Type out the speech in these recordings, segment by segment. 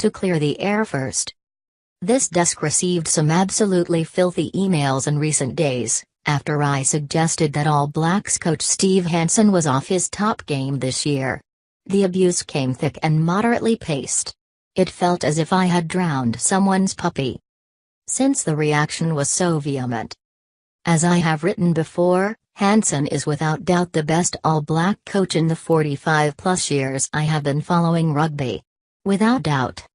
to clear the air first. This desk received some absolutely filthy emails in recent days, after I suggested that All Blacks coach Steve Hansen was off his top game this year. The abuse came thick and moderately paced. It felt as if I had drowned someone's puppy. Since the reaction was so vehement. As I have written before, Hansen is without doubt the best All Black coach in the 45-plus years I have been following rugby. Without doubt.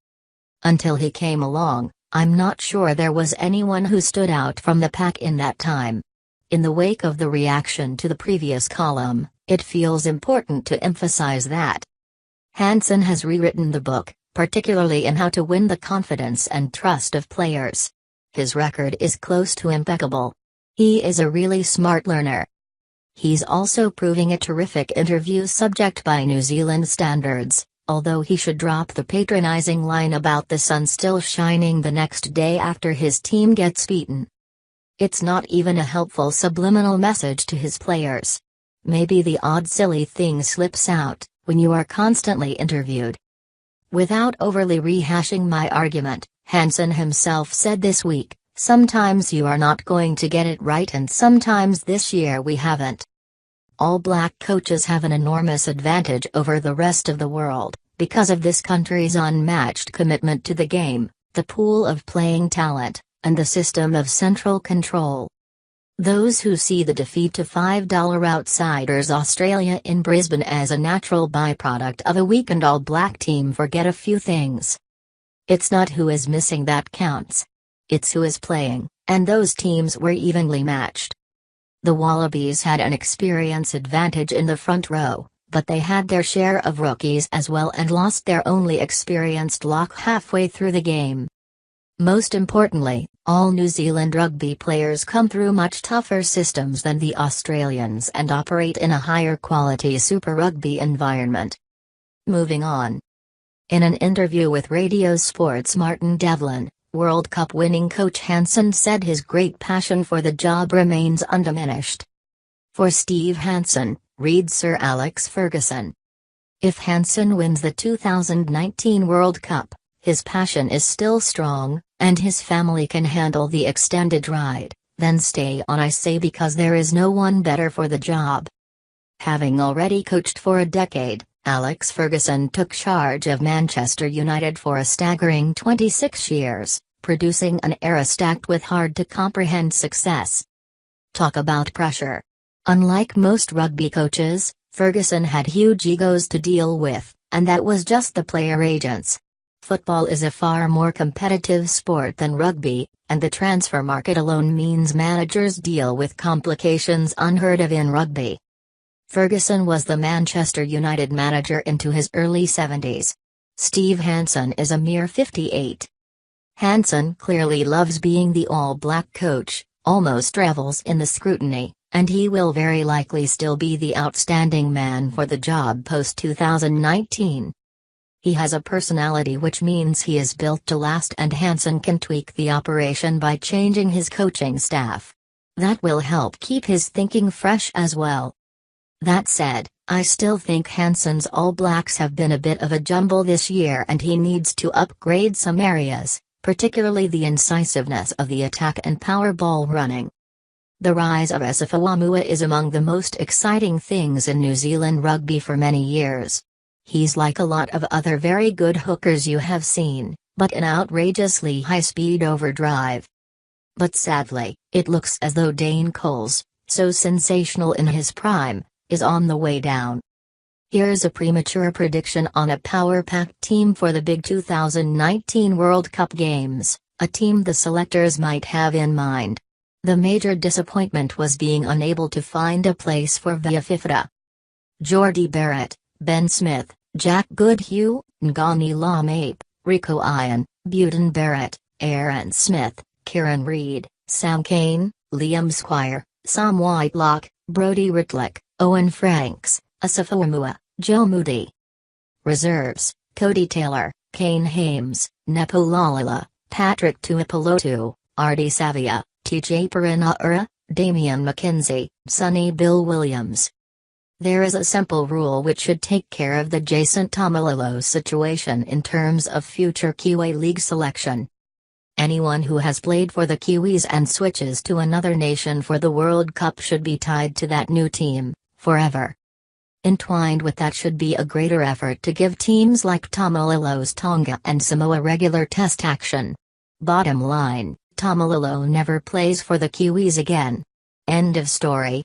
Until he came along, I'm not sure there was anyone who stood out from the pack in that time. In the wake of the reaction to the previous column, it feels important to emphasize that Hansen has rewritten the book, particularly in how to win the confidence and trust of players. His record is close to impeccable. He is a really smart learner. He's also proving a terrific interview subject by New Zealand standards, although he should drop the patronizing line about the sun still shining the next day after his team gets beaten. It's not even a helpful subliminal message to his players. Maybe the odd silly thing slips out when you are constantly interviewed. Without overly rehashing my argument, Hansen himself said this week, "Sometimes you are not going to get it right and sometimes this year we haven't." All Black coaches have an enormous advantage over the rest of the world, because of this country's unmatched commitment to the game, the pool of playing talent, and the system of central control. Those who see the defeat to $5 outsiders Australia in Brisbane as a natural byproduct of a weakened All Black team forget a few things. It's not who is missing that counts. It's who is playing, and those teams were evenly matched. The Wallabies had an experience advantage in the front row, but they had their share of rookies as well and lost their only experienced lock halfway through the game. Most importantly, all New Zealand rugby players come through much tougher systems than the Australians and operate in a higher quality Super Rugby environment. Moving on. In an interview with Radio Sport's Martin Devlin, World Cup winning coach Hansen said his great passion for the job remains undiminished. For Steve Hansen, read Sir Alex Ferguson. If Hansen wins the 2019 World Cup, his passion is still strong, and his family can handle the extended ride, then stay on, I say, because there is no one better for the job. Having already coached for a decade, Alex Ferguson took charge of Manchester United for a staggering 26 years, producing an era stacked with hard-to-comprehend success. Talk about pressure. Unlike most rugby coaches, Ferguson had huge egos to deal with, and that was just the player agents. Football is a far more competitive sport than rugby, and the transfer market alone means managers deal with complications unheard of in rugby. Ferguson was the Manchester United manager into his early 70s. Steve Hansen is a mere 58. Hansen clearly loves being the All Black coach, almost revels in the scrutiny, and he will very likely still be the outstanding man for the job post-2019. He has a personality which means he is built to last, and Hansen can tweak the operation by changing his coaching staff. That will help keep his thinking fresh as well. That said, I still think Hansen's All Blacks have been a bit of a jumble this year and he needs to upgrade some areas, particularly the incisiveness of the attack and power ball running. The rise of Asafo is among the most exciting things in New Zealand rugby for many years. He's like a lot of other very good hookers you have seen, but in outrageously high-speed overdrive. But sadly, it looks as though Dane Coles, so sensational in his prime, is on the way down. Here's a premature prediction on a power-packed team for the big 2019 World Cup Games, a team the selectors might have in mind. The major disappointment was being unable to find a place for Viafifra. Geordie Barrett, Ben Smith, Jack Goodhue, Ngani Lamape, Rico Ian, Buden Barrett, Aaron Smith, Kieran Reid, Sam Cane, Liam Squire, Sam Whitelock, Brodie Ritlick, Owen Franks, Asafo, Joe Moody. Reserves: Cody Taylor, Kane Hames, Nepo Lalala, Patrick Tuipulotu, Artie Savia, TJ Perinaura, Damian McKenzie, Sonny Bill Williams. There is a simple rule which should take care of the Jason Taumalolo situation in terms of future Kiwi League selection. Anyone who has played for the Kiwis and switches to another nation for the World Cup should be tied to that new team, forever. Entwined with that should be a greater effort to give teams like Taumalolo's Tonga and Samoa regular test action. Bottom line, Taumalolo never plays for the Kiwis again. End of story.